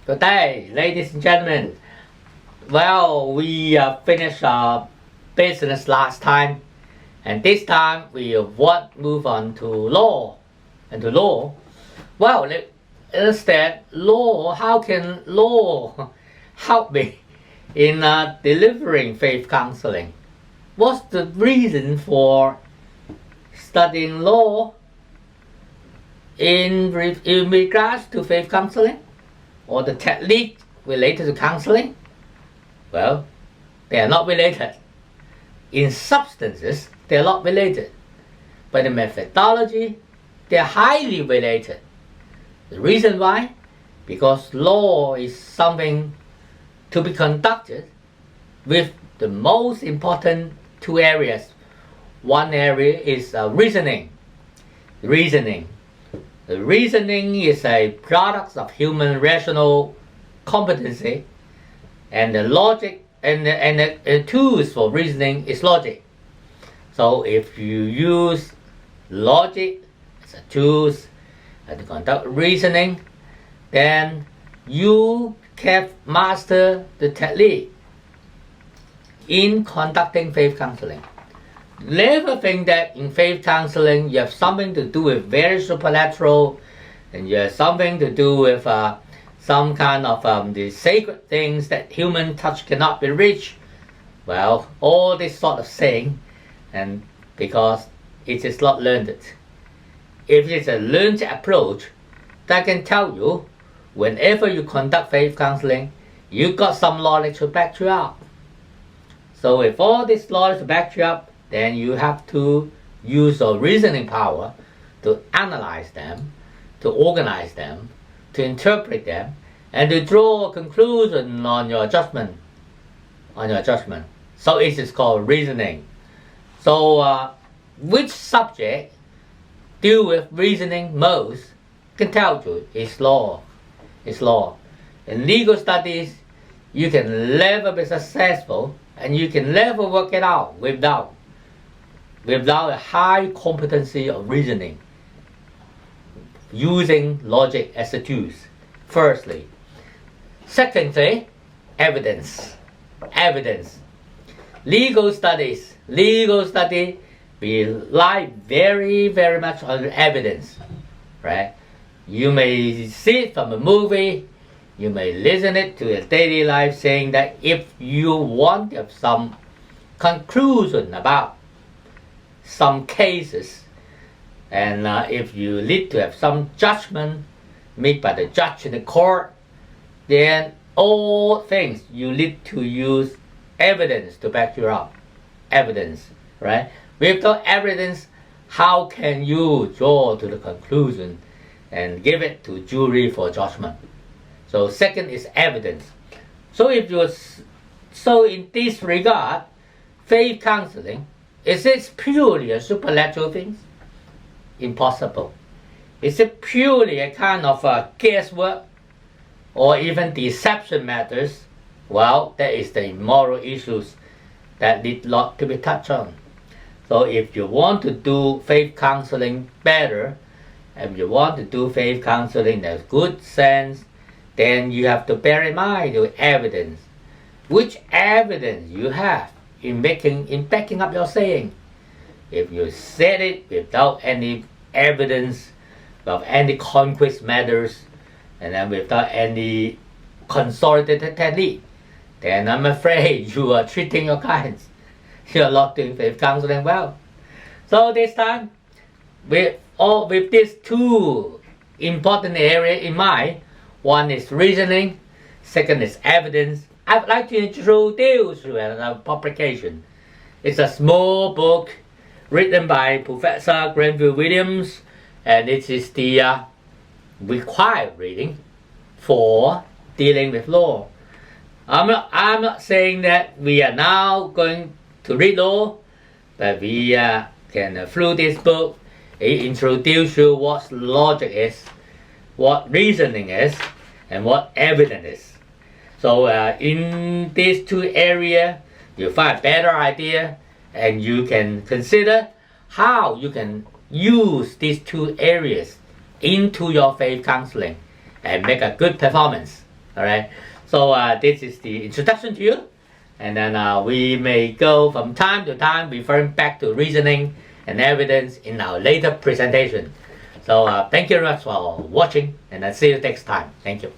Good day, ladies and gentlemen. Well, we finished our business last time, and this time we want move on to law. And to law, well, instead, law. How can law help me in delivering faith counseling? What's the reason for studying law in regards to faith counseling, or the technique related to counseling? Well, they are not related. In substances, they are not related. But in methodology, they are highly related. The reason why? Because law is something to be conducted with the most important two areas. One area is reasoning. The reasoning is a product of human rational competency, and the logic and the tools for reasoning is logic. So if you use logic as a tools to conduct reasoning, then you can master the technique in conducting faith counseling. Never think that in faith counseling you have something to do with very supernatural, and you have something to do with some kind of the sacred things that human touch cannot be reached. Well, all this sort of saying, and because it is not learned. If it's a learned approach, that can tell you whenever you conduct faith counseling, you got some knowledge to back you up. So with all this knowledge to back you up, then you have to use your reasoning power to analyze them, to organize them, to interpret them, and to draw a conclusion on your judgment. So it is called reasoning. So which subject deal with reasoning most can tell you is law. It's law. In legal studies, you can never be successful, and you can never work it out without a high competency of reasoning, using logic as a tool. Firstly. Secondly, evidence. Legal study rely very, very much on evidence, right? You may see it from a movie, you may listen it to your daily life, saying that if you want to have some conclusion about some cases, and if you need to have some judgment made by the judge in the court, then all things you need to use evidence to back you up. Evidence, right? Without evidence, how can you draw to the conclusion and give it to jury for judgment? So second is evidence. So in this regard, faith counseling, is it purely a supernatural thing? Impossible. Is it purely a kind of guesswork or even deception matters? Well, that is the moral issues that need not to be touched on. So if you want to do faith counseling better, and you want to do faith counseling in a good sense, then you have to bear in mind your evidence. Which evidence you have in backing up your saying? If you said it without any evidence, without any concrete matters, and then without any consolidated technique, then I'm afraid you are treating your clients. You are not doing faith counseling well. So this time, with these two important areas in mind, one is reasoning, second is evidence, I would like to introduce you another publication. It's a small book written by Professor Glanville Williams, and it is the required reading for dealing with law. I'm not saying that we are now going to read law, but we can through this book introduce you what logic is, what reasoning is, and what evidence is. So in these two areas, you find a better idea, and you can consider how you can use these two areas into your faith counseling and make a good performance. All right. So this is the introduction to you, and then we may go from time to time referring back to reasoning and evidence in our later presentation. So thank you very much for watching, and I'll see you next time. Thank you.